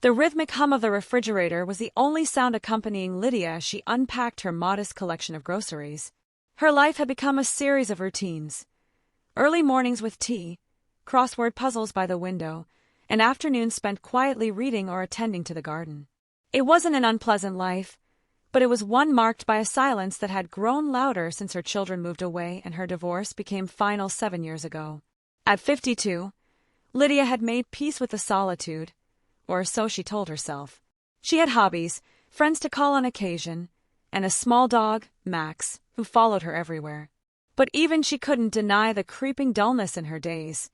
The rhythmic hum of the refrigerator was the only sound accompanying Lydia as she unpacked her modest collection of groceries. Her life had become a series of routines. Early mornings with tea, crossword puzzles by the window, and afternoons spent quietly reading or attending to the garden. It wasn't an unpleasant life, but it was one marked by a silence that had grown louder since her children moved away and her divorce became final 7 years ago. At 52, Lydia had made peace with the solitude, or so she told herself. She had hobbies, friends to call on occasion, and a small dog, Max, who followed her everywhere. But even she couldn't deny the creeping dullness in her days,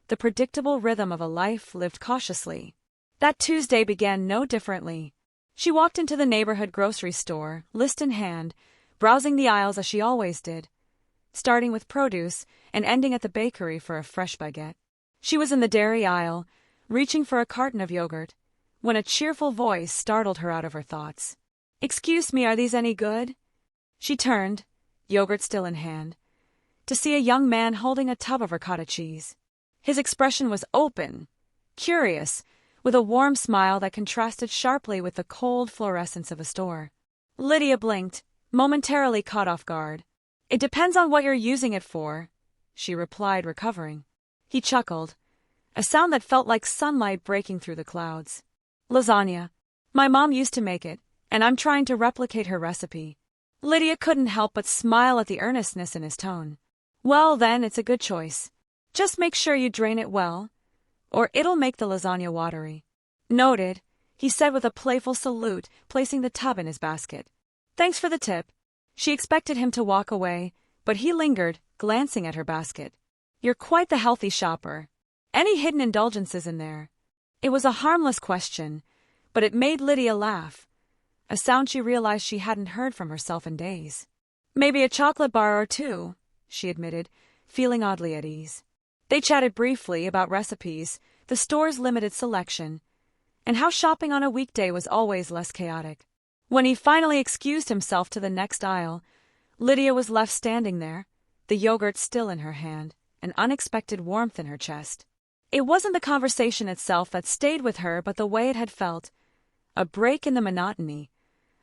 the predictable rhythm of a life lived cautiously. That Tuesday began no differently. She walked into the neighborhood grocery store, list in hand, browsing the aisles as she always did, starting with produce and ending at the bakery for a fresh baguette. She was in the dairy aisle, reaching for a carton of yogurt, when a cheerful voice startled her out of her thoughts. "Excuse me, are these any good?" She turned, yogurt still in hand, to see a young man holding a tub of ricotta cheese. His expression was open, curious, with a warm smile that contrasted sharply with the cold fluorescence of a store. Lydia blinked, momentarily caught off guard. "It depends on what you're using it for," she replied, recovering. He chuckled, a sound that felt like sunlight breaking through the clouds. "Lasagna. My mom used to make it, and I'm trying to replicate her recipe." Lydia couldn't help but smile at the earnestness in his tone. "Well, then, it's a good choice. Just make sure you drain it well, or it'll make the lasagna watery." "Noted," he said with a playful salute, placing the tub in his basket. "Thanks for the tip." She expected him to walk away, but he lingered, glancing at her basket. "You're quite the healthy shopper. Any hidden indulgences in there?" It was a harmless question, but it made Lydia laugh, a sound she realized she hadn't heard from herself in days. "Maybe a chocolate bar or two," she admitted, feeling oddly at ease. They chatted briefly about recipes, the store's limited selection, and how shopping on a weekday was always less chaotic. When he finally excused himself to the next aisle, Lydia was left standing there, the yogurt still in her hand, an unexpected warmth in her chest. It wasn't the conversation itself that stayed with her, but the way it had felt, a break in the monotony,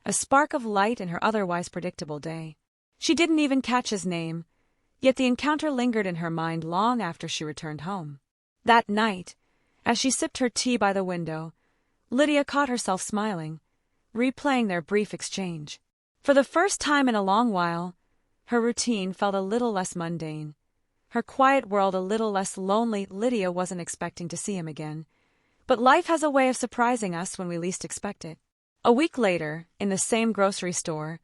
a spark of light in her otherwise predictable day. She didn't even catch his name, yet the encounter lingered in her mind long after she returned home. That night, as she sipped her tea by the window, Lydia caught herself smiling, replaying their brief exchange. For the first time in a long while, her routine felt a little less mundane, her quiet world a little less lonely. Lydia wasn't expecting to see him again, but life has a way of surprising us when we least expect it. A week later, in the same grocery store,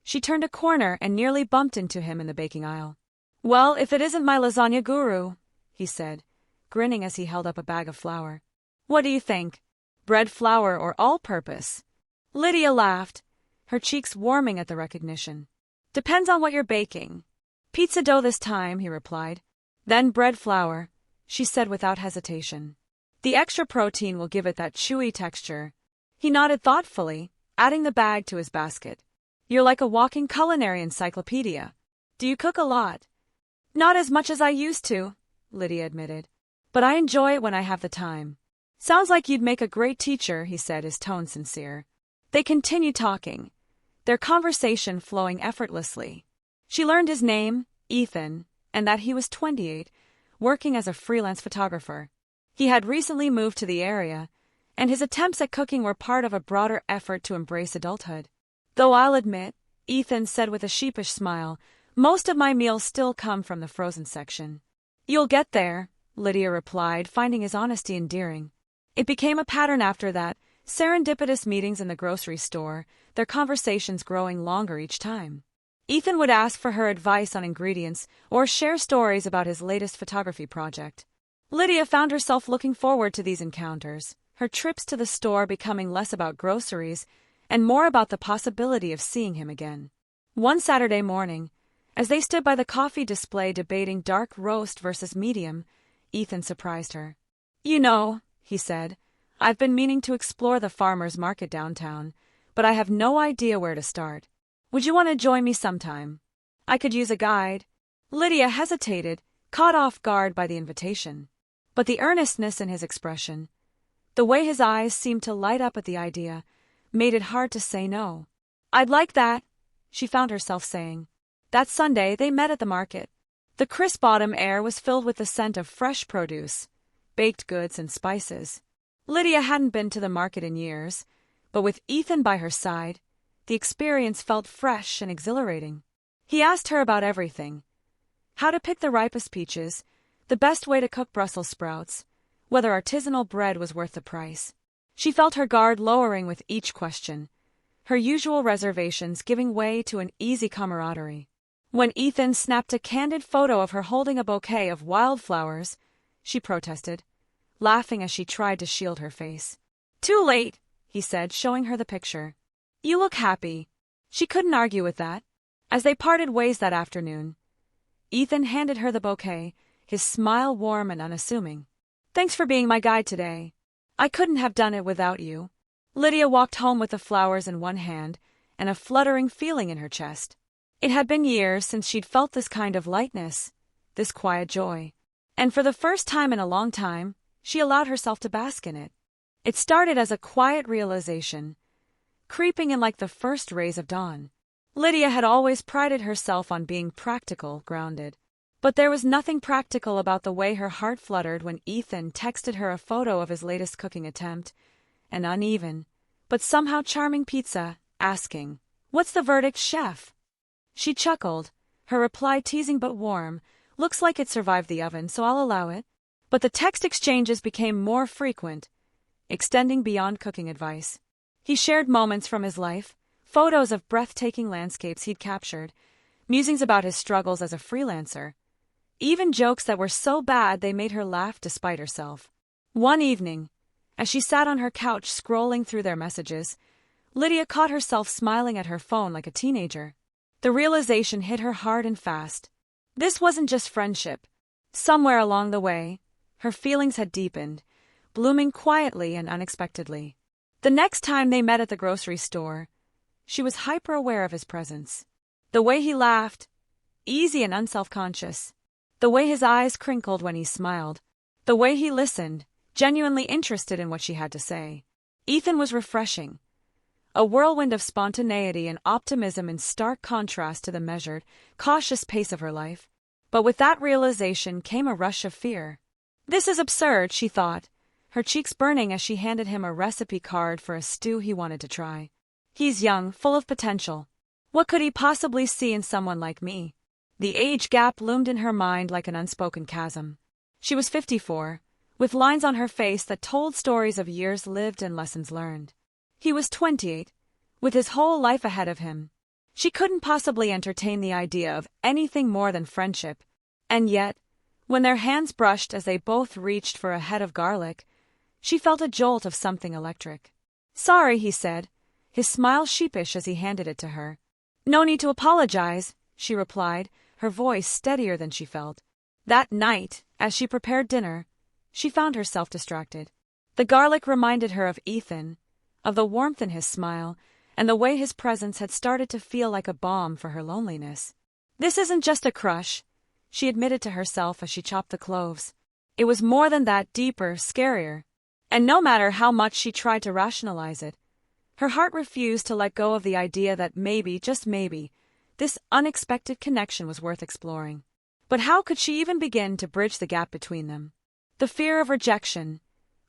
she turned a corner and nearly bumped into him in the baking aisle. "Well, if it isn't my lasagna guru," he said, grinning as he held up a bag of flour. "What do you think? Bread flour or all-purpose?" Lydia laughed, her cheeks warming at the recognition. "Depends on what you're baking." "Pizza dough this time," he replied. "Then bread flour," she said without hesitation. "The extra protein will give it that chewy texture." He nodded thoughtfully, adding the bag to his basket. "You're like a walking culinary encyclopedia. Do you cook a lot?" "Not as much as I used to," Lydia admitted. "But I enjoy it when I have the time." "Sounds like you'd make a great teacher," he said, his tone sincere. They continued talking, their conversation flowing effortlessly. She learned his name, Ethan, and that he was 28, working as a freelance photographer. He had recently moved to the area, and his attempts at cooking were part of a broader effort to embrace adulthood. "Though I'll admit," Ethan said with a sheepish smile, "most of my meals still come from the frozen section." "You'll get there," Lydia replied, finding his honesty endearing. It became a pattern after that, serendipitous meetings in the grocery store, their conversations growing longer each time. Ethan would ask for her advice on ingredients or share stories about his latest photography project. Lydia found herself looking forward to these encounters, her trips to the store becoming less about groceries and more about the possibility of seeing him again. One Saturday morning, as they stood by the coffee display debating dark roast versus medium, Ethan surprised her. "You know," he said, "I've been meaning to explore the farmers' market downtown, but I have no idea where to start. Would you want to join me sometime? I could use a guide." Lydia hesitated, caught off guard by the invitation. But the earnestness in his expression, The way his eyes seemed to light up at the idea made it hard to say no. "I'd like that," she found herself saying. That Sunday they met at the market. The crisp autumn air was filled with the scent of fresh produce, baked goods and spices. Lydia hadn't been to the market in years, but with Ethan by her side, the experience felt fresh and exhilarating. He asked her about everything: how to pick the ripest peaches, the best way to cook Brussels sprouts, whether artisanal bread was worth the price. She felt her guard lowering with each question, her usual reservations giving way to an easy camaraderie. When Ethan snapped a candid photo of her holding a bouquet of wildflowers, she protested, laughing as she tried to shield her face. "Too late," he said, showing her the picture. "You look happy." She couldn't argue with that. As they parted ways that afternoon, Ethan handed her the bouquet, his smile warm and unassuming. "Thanks for being my guide today. I couldn't have done it without you." Lydia walked home with the flowers in one hand and a fluttering feeling in her chest. It had been years since she'd felt this kind of lightness, this quiet joy. And for the first time in a long time, she allowed herself to bask in it. It started as a quiet realization, creeping in like the first rays of dawn. Lydia had always prided herself on being practical, grounded. But there was nothing practical about the way her heart fluttered when Ethan texted her a photo of his latest cooking attempt, an uneven, but somehow charming pizza, asking, "What's the verdict, chef?" She chuckled, her reply teasing but warm, "Looks like it survived the oven, so I'll allow it." But the text exchanges became more frequent, extending beyond cooking advice. He shared moments from his life, photos of breathtaking landscapes he'd captured, musings about his struggles as a freelancer, even jokes that were so bad they made her laugh despite herself. One evening, as she sat on her couch scrolling through their messages, Lydia caught herself smiling at her phone like a teenager. The realization hit her hard and fast. This wasn't just friendship. Somewhere along the way, her feelings had deepened, blooming quietly and unexpectedly. The next time they met at the grocery store, she was hyper-aware of his presence. The way he laughed, easy and unself-conscious. The way his eyes crinkled when he smiled. The way he listened, genuinely interested in what she had to say. Ethan was refreshing. A whirlwind of spontaneity and optimism in stark contrast to the measured, cautious pace of her life. But with that realization came a rush of fear. "This is absurd," she thought, her cheeks burning as she handed him a recipe card for a stew he wanted to try. "He's young, full of potential. What could he possibly see in someone like me?" The age gap loomed in her mind like an unspoken chasm. She was 54, with lines on her face that told stories of years lived and lessons learned. He was 28, with his whole life ahead of him. She couldn't possibly entertain the idea of anything more than friendship. And yet, when their hands brushed as they both reached for a head of garlic, she felt a jolt of something electric. "Sorry," he said, his smile sheepish as he handed it to her. "No need to apologize," she replied, her voice steadier than she felt. That night, as she prepared dinner, she found herself distracted. The garlic reminded her of Ethan, of the warmth in his smile, and the way his presence had started to feel like a balm for her loneliness. "This isn't just a crush," she admitted to herself as she chopped the cloves. It was more than that, deeper, scarier. And no matter how much she tried to rationalize it, her heart refused to let go of the idea that maybe, just maybe, this unexpected connection was worth exploring. But how could she even begin to bridge the gap between them? The fear of rejection,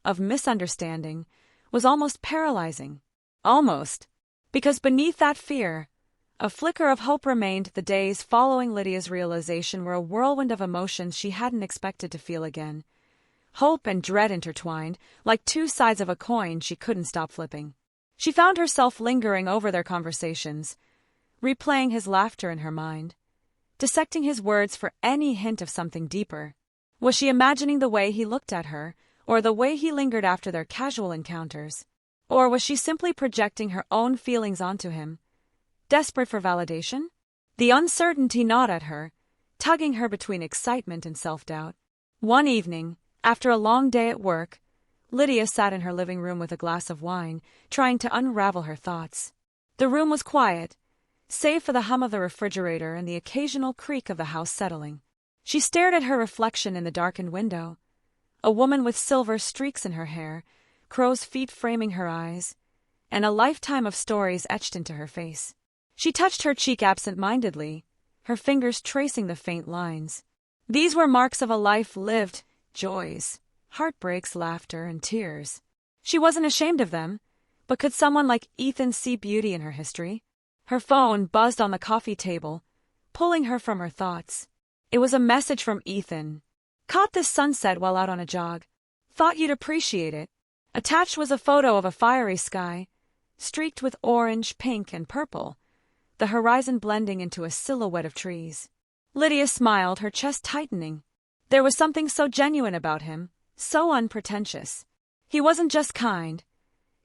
of misunderstanding, was almost paralyzing. Almost. Because beneath that fear, a flicker of hope remained. The days following Lydia's realization were a whirlwind of emotions she hadn't expected to feel again. Hope and dread intertwined, like two sides of a coin she couldn't stop flipping. She found herself lingering over their conversations, replaying his laughter in her mind, dissecting his words for any hint of something deeper. Was she imagining the way he looked at her, or the way he lingered after their casual encounters? Or was she simply projecting her own feelings onto him, desperate for validation? The uncertainty gnawed at her, tugging her between excitement and self-doubt. One evening, after a long day at work, Lydia sat in her living room with a glass of wine, trying to unravel her thoughts. The room was quiet, save for the hum of the refrigerator and the occasional creak of the house settling. She stared at her reflection in the darkened window, a woman with silver streaks in her hair, crow's feet framing her eyes, and a lifetime of stories etched into her face. She touched her cheek absent-mindedly, her fingers tracing the faint lines. These were marks of a life lived, joys, heartbreaks, laughter, and tears. She wasn't ashamed of them, but could someone like Ethan see beauty in her history? Her phone buzzed on the coffee table, pulling her from her thoughts. It was a message from Ethan. Caught this sunset while out on a jog. Thought you'd appreciate it. Attached was a photo of a fiery sky, streaked with orange, pink, and purple, the horizon blending into a silhouette of trees. Lydia smiled, her chest tightening. There was something so genuine about him, so unpretentious. He wasn't just kind.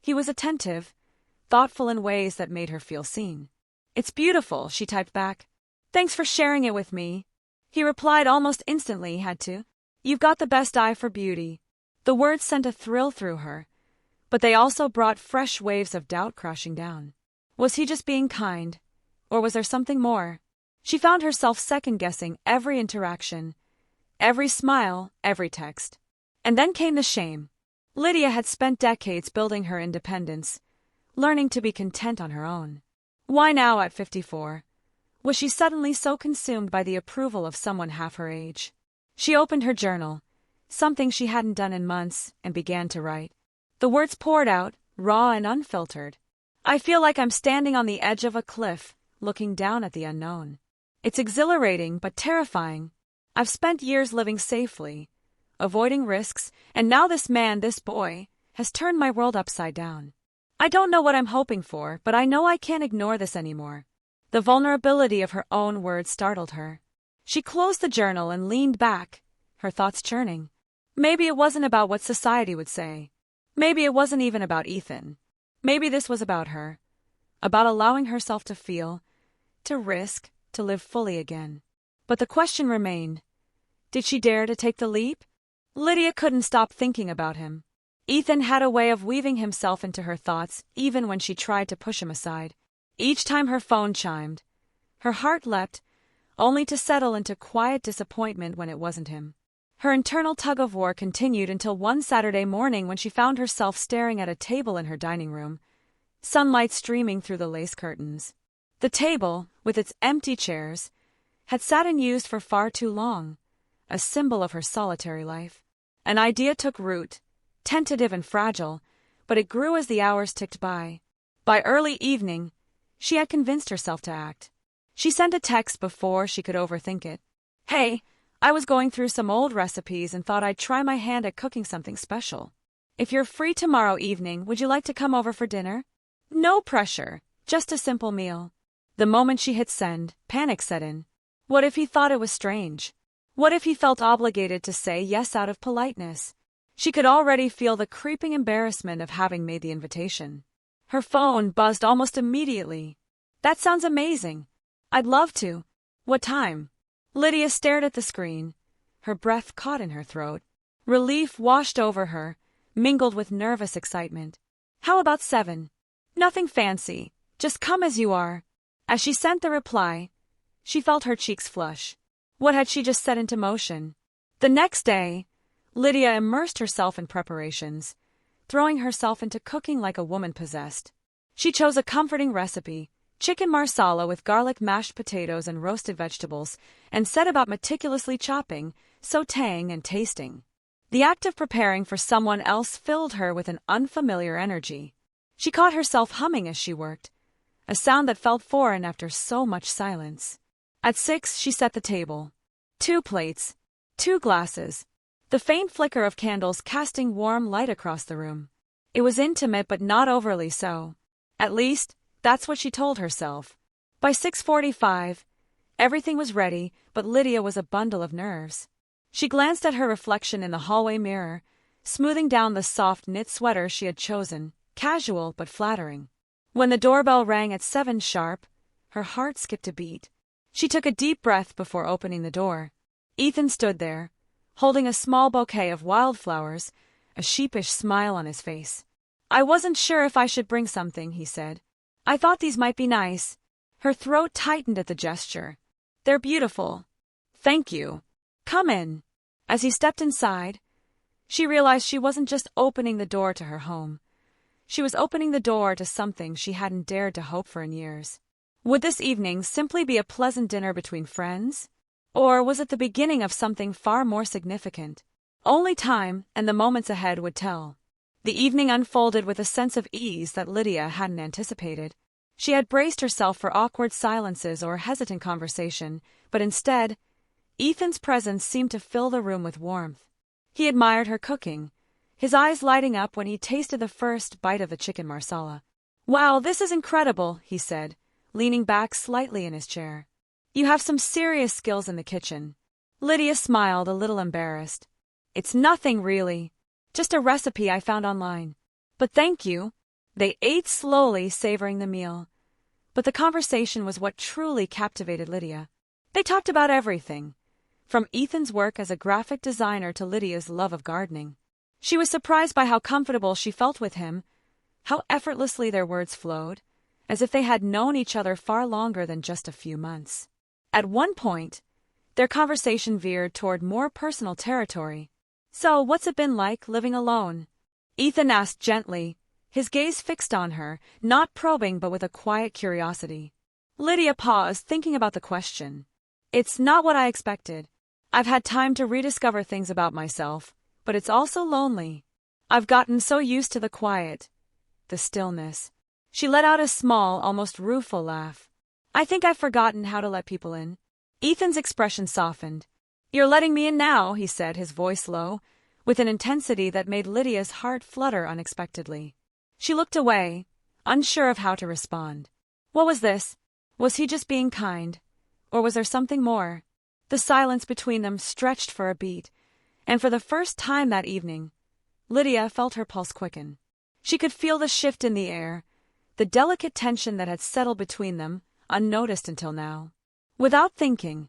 He was attentive, thoughtful in ways that made her feel seen. It's beautiful, she typed back. Thanks for sharing it with me. He replied almost instantly, had to. You've got the best eye for beauty. The words sent a thrill through her, but they also brought fresh waves of doubt crashing down. Was he just being kind, or was there something more? She found herself second-guessing every interaction, every smile, every text. And then came the shame. Lydia had spent decades building her independence, learning to be content on her own. Why now, at 54? Was she suddenly so consumed by the approval of someone half her age? She opened her journal, something she hadn't done in months, and began to write. The words poured out, raw and unfiltered. I feel like I'm standing on the edge of a cliff, looking down at the unknown. It's exhilarating but terrifying. I've spent years living safely, avoiding risks, and now this man, this boy, has turned my world upside down. I don't know what I'm hoping for, but I know I can't ignore this anymore. The vulnerability of her own words startled her. She closed the journal and leaned back, her thoughts churning. Maybe it wasn't about what society would say. Maybe it wasn't even about Ethan. Maybe this was about her. About allowing herself to feel, to risk, to live fully again. But the question remained. Did she dare to take the leap? Lydia couldn't stop thinking about him. Ethan had a way of weaving himself into her thoughts even when she tried to push him aside. Each time her phone chimed, her heart leapt, only to settle into quiet disappointment when it wasn't him. Her internal tug-of-war continued until one Saturday morning when she found herself staring at a table in her dining room, sunlight streaming through the lace curtains. The table, with its empty chairs, had sat unused for far too long, a symbol of her solitary life. An idea took root, tentative and fragile, but it grew as the hours ticked by. By early evening, she had convinced herself to act. She sent a text before she could overthink it. Hey, I was going through some old recipes and thought I'd try my hand at cooking something special. If you're free tomorrow evening, would you like to come over for dinner? No pressure, just a simple meal. The moment she hit send, panic set in. What if he thought it was strange? What if he felt obligated to say yes out of politeness? She could already feel the creeping embarrassment of having made the invitation. Her phone buzzed almost immediately. That sounds amazing. I'd love to. What time? Lydia stared at the screen, her breath caught in her throat. Relief washed over her, mingled with nervous excitement. How about 7? Nothing fancy, just come as you are. As she sent the reply, she felt her cheeks flush. What had she just set into motion? The next day, Lydia immersed herself in preparations, throwing herself into cooking like a woman possessed. She chose a comforting recipe, chicken marsala with garlic mashed potatoes and roasted vegetables, and set about meticulously chopping, sautéing, and tasting. The act of preparing for someone else filled her with an unfamiliar energy. She caught herself humming as she worked, a sound that felt foreign after so much silence. At 6, she set the table. 2 plates, 2 glasses, the faint flicker of candles casting warm light across the room. It was intimate but not overly so. At least, that's what she told herself. By 6:45, everything was ready, but Lydia was a bundle of nerves. She glanced at her reflection in the hallway mirror, smoothing down the soft knit sweater she had chosen, casual but flattering. When the doorbell rang at 7 sharp, her heart skipped a beat. She took a deep breath before opening the door. Ethan stood there, holding a small bouquet of wildflowers, a sheepish smile on his face. I wasn't sure if I should bring something, he said. I thought these might be nice. Her throat tightened at the gesture. They're beautiful. Thank you. Come in. As he stepped inside, She realized she wasn't just opening the door to her home. She was opening the door to something she hadn't dared to hope for in years. Would this evening simply be a pleasant dinner between friends? Or was it the beginning of something far more significant? Only time and the moments ahead would tell. The evening unfolded with a sense of ease that Lydia hadn't anticipated. She had braced herself for awkward silences or hesitant conversation, but instead, Ethan's presence seemed to fill the room with warmth. He admired her cooking, his eyes lighting up when he tasted the first bite of the chicken marsala. "Wow, this is incredible," he said, leaning back slightly in his chair. "You have some serious skills in the kitchen." Lydia smiled, a little embarrassed. "It's nothing really. Just a recipe I found online. But thank you." They ate slowly, savoring the meal. But the conversation was what truly captivated Lydia. They talked about everything, from Ethan's work as a graphic designer to Lydia's love of gardening. She was surprised by how comfortable she felt with him, how effortlessly their words flowed, as if they had known each other far longer than just a few months. At one point, their conversation veered toward more personal territory. "So, what's it been like living alone?" Ethan asked gently, his gaze fixed on her, not probing but with a quiet curiosity. Lydia paused, thinking about the question. "It's not what I expected. I've had time to rediscover things about myself, but it's also lonely. I've gotten so used to the quiet, the stillness." She let out a small, almost rueful laugh. "I think I've forgotten how to let people in." Ethan's expression softened. "You're letting me in now," he said, his voice low, with an intensity that made Lydia's heart flutter unexpectedly. She looked away, unsure of how to respond. What was this? Was he just being kind? Or was there something more? The silence between them stretched for a beat, and for the first time that evening, Lydia felt her pulse quicken. She could feel the shift in the air, the delicate tension that had settled between them, unnoticed until now. Without thinking,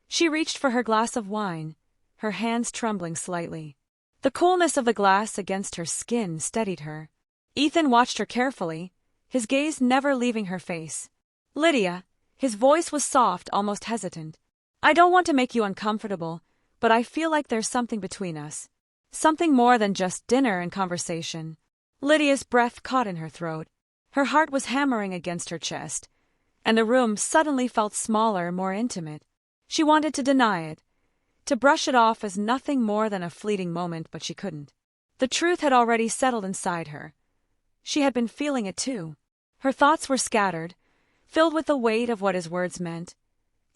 she reached for her glass of wine, her hands trembling slightly. The coolness of the glass against her skin steadied her. Ethan watched her carefully, his gaze never leaving her face. "Lydia," his voice was soft, almost hesitant. "I don't want to make you uncomfortable, but I feel like there's something between us. Something more than just dinner and conversation." Lydia's breath caught in her throat. Her heart was hammering against her chest, and the room suddenly felt smaller, more intimate. She wanted to deny it, to brush it off as nothing more than a fleeting moment, but she couldn't. The truth had already settled inside her. She had been feeling it too. Her thoughts were scattered, filled with the weight of what his words meant,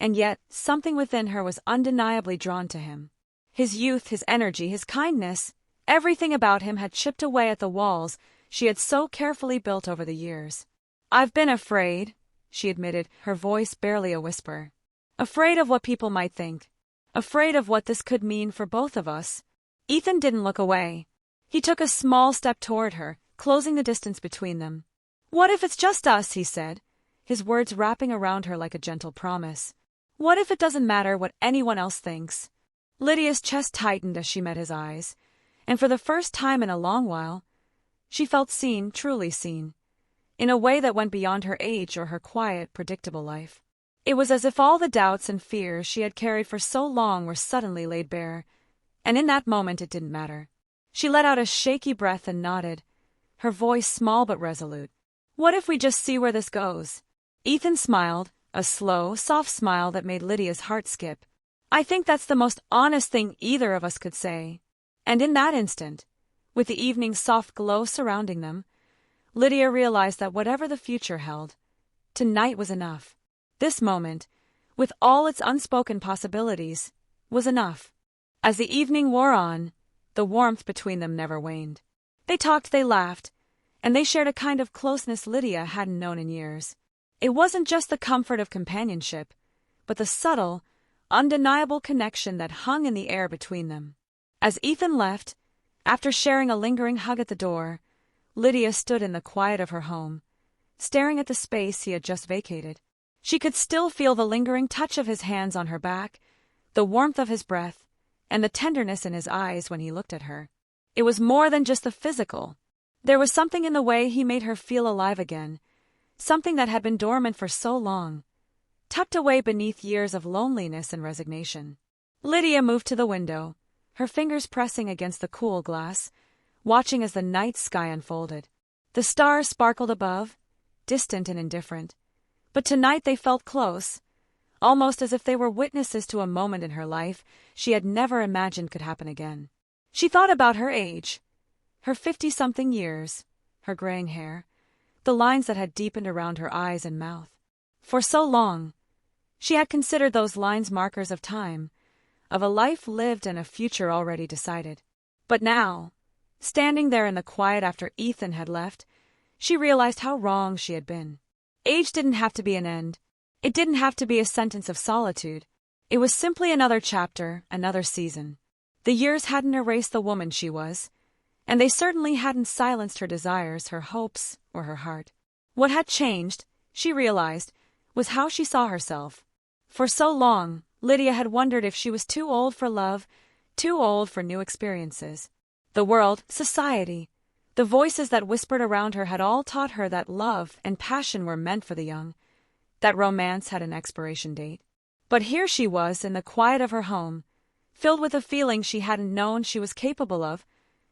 and yet something within her was undeniably drawn to him. His youth, his energy, his kindness, everything about him had chipped away at the walls she had so carefully built over the years. "I've been afraid," she admitted, her voice barely a whisper. "Afraid of what people might think. Afraid of what this could mean for both of us." Ethan didn't look away. He took a small step toward her, closing the distance between them. "What if it's just us?" he said, his words wrapping around her like a gentle promise. "What if it doesn't matter what anyone else thinks?" Lydia's chest tightened as she met his eyes, and for the first time in a long while, she felt seen, truly seen, in a way that went beyond her age or her quiet, predictable life. It was as if all the doubts and fears she had carried for so long were suddenly laid bare, and in that moment it didn't matter. She let out a shaky breath and nodded, her voice small but resolute. "What if we just see where this goes?" Ethan smiled, a slow, soft smile that made Lydia's heart skip. "I think that's the most honest thing either of us could say." And in that instant, with the evening's soft glow surrounding them, Lydia realized that whatever the future held, tonight was enough. This moment, with all its unspoken possibilities, was enough. As the evening wore on, the warmth between them never waned. They talked, they laughed, and they shared a kind of closeness Lydia hadn't known in years. It wasn't just the comfort of companionship, but the subtle, undeniable connection that hung in the air between them. As Ethan left, after sharing a lingering hug at the door, Lydia stood in the quiet of her home, staring at the space he had just vacated. She could still feel the lingering touch of his hands on her back, the warmth of his breath, and the tenderness in his eyes when he looked at her. It was more than just the physical. There was something in the way he made her feel alive again, something that had been dormant for so long, tucked away beneath years of loneliness and resignation. Lydia moved to the window, her fingers pressing against the cool glass, watching as the night sky unfolded. The stars sparkled above, distant and indifferent. But tonight they felt close, almost as if they were witnesses to a moment in her life she had never imagined could happen again. She thought about her age, her 50-something years, her graying hair, the lines that had deepened around her eyes and mouth. For so long, she had considered those lines markers of time, of a life lived and a future already decided. But now, standing there in the quiet after Ethan had left, she realized how wrong she had been. Age didn't have to be an end. It didn't have to be a sentence of solitude. It was simply another chapter, another season. The years hadn't erased the woman she was, and they certainly hadn't silenced her desires, her hopes, or her heart. What had changed, she realized, was how she saw herself. For so long, Lydia had wondered if she was too old for love, too old for new experiences. The world, society, the voices that whispered around her had all taught her that love and passion were meant for the young, that romance had an expiration date. But here she was in the quiet of her home, filled with a feeling she hadn't known she was capable of,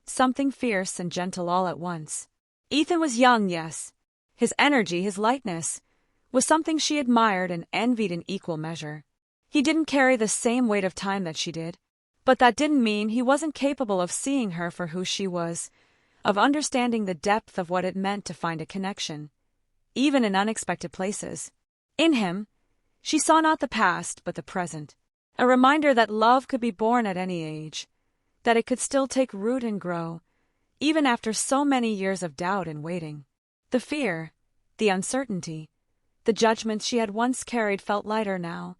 something fierce and gentle all at once. Ethan was young, yes. His energy, his lightness, was something she admired and envied in equal measure. He didn't carry the same weight of time that she did, but that didn't mean he wasn't capable of seeing her for who she was, of understanding the depth of what it meant to find a connection, even in unexpected places. In him, she saw not the past but the present, a reminder that love could be born at any age, that it could still take root and grow, even after so many years of doubt and waiting. The fear, the uncertainty, the judgments she had once carried felt lighter now,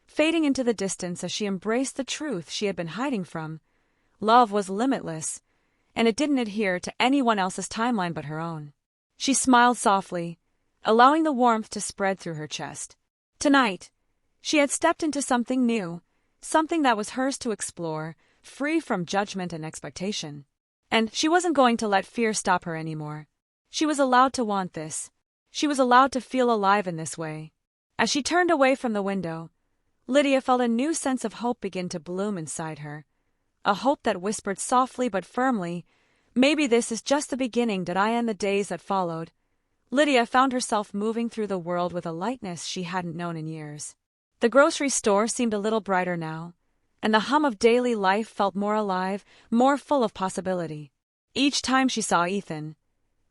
fading into the distance as she embraced the truth she had been hiding from. Love was limitless, and it didn't adhere to anyone else's timeline but her own. She smiled softly, allowing the warmth to spread through her chest. Tonight, she had stepped into something new, something that was hers to explore, free from judgment and expectation. And she wasn't going to let fear stop her anymore. She was allowed to want this. She was allowed to feel alive in this way. As she turned away from the window, Lydia felt a new sense of hope begin to bloom inside her. A hope that whispered softly but firmly, "Maybe this is just the beginning, Diana." In the days that followed, Lydia found herself moving through the world with a lightness she hadn't known in years. The grocery store seemed a little brighter now, and the hum of daily life felt more alive, more full of possibility. Each time she saw Ethan,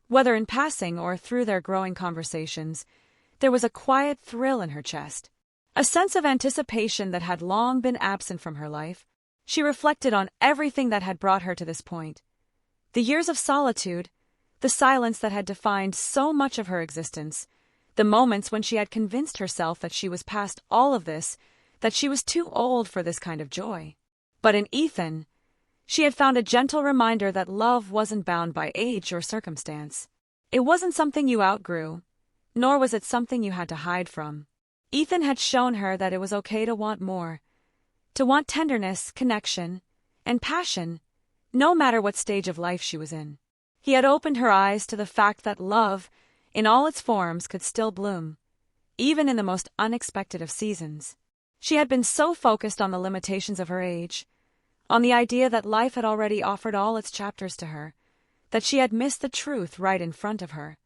whether in passing or through their growing conversations, there was a quiet thrill in her chest, a sense of anticipation that had long been absent from her life. She reflected on everything that had brought her to this point. The years of solitude, the silence that had defined so much of her existence, the moments when she had convinced herself that she was past all of this, that she was too old for this kind of joy. But in Ethan, she had found a gentle reminder that love wasn't bound by age or circumstance. It wasn't something you outgrew, nor was it something you had to hide from. Ethan had shown her that it was okay to want more, to want tenderness, connection, and passion, no matter what stage of life she was in. He had opened her eyes to the fact that love, in all its forms, could still bloom, even in the most unexpected of seasons. She had been so focused on the limitations of her age, on the idea that life had already offered all its chapters to her, that she had missed the truth right in front of her.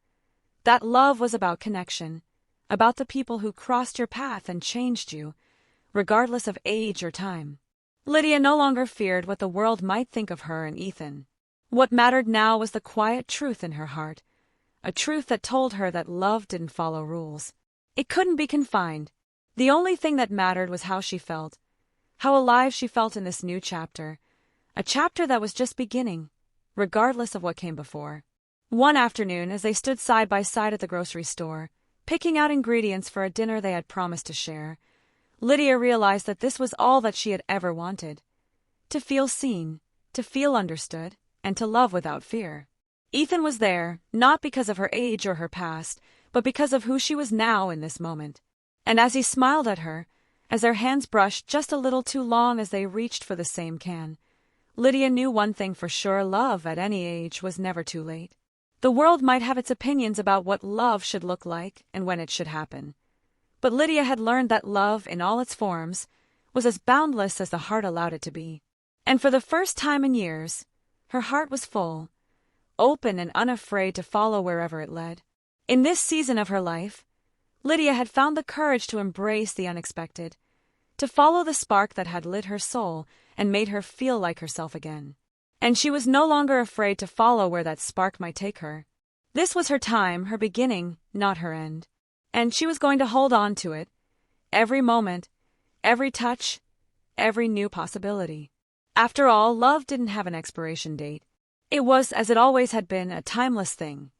That love was about connection, about the people who crossed your path and changed you, regardless of age or time. Lydia no longer feared what the world might think of her and Ethan. What mattered now was the quiet truth in her heart, a truth that told her that love didn't follow rules. It couldn't be confined. The only thing that mattered was how she felt, how alive she felt in this new chapter, a chapter that was just beginning, regardless of what came before. One afternoon, as they stood side by side at the grocery store, picking out ingredients for a dinner they had promised to share, Lydia realized that this was all that she had ever wanted: to feel seen, to feel understood, and to love without fear. Ethan was there, not because of her age or her past, but because of who she was now in this moment. And as he smiled at her, as their hands brushed just a little too long as they reached for the same can, Lydia knew one thing for sure: love at any age was never too late. The world might have its opinions about what love should look like and when it should happen, but Lydia had learned that love, in all its forms, was as boundless as the heart allowed it to be. And for the first time in years, her heart was full, open and unafraid to follow wherever it led. In this season of her life, Lydia had found the courage to embrace the unexpected, to follow the spark that had lit her soul and made her feel like herself again. And she was no longer afraid to follow where that spark might take her. This was her time, her beginning, not her end. And she was going to hold on to it, every moment, every touch, every new possibility. After all, love didn't have an expiration date. It was, as it always had been, a timeless thing.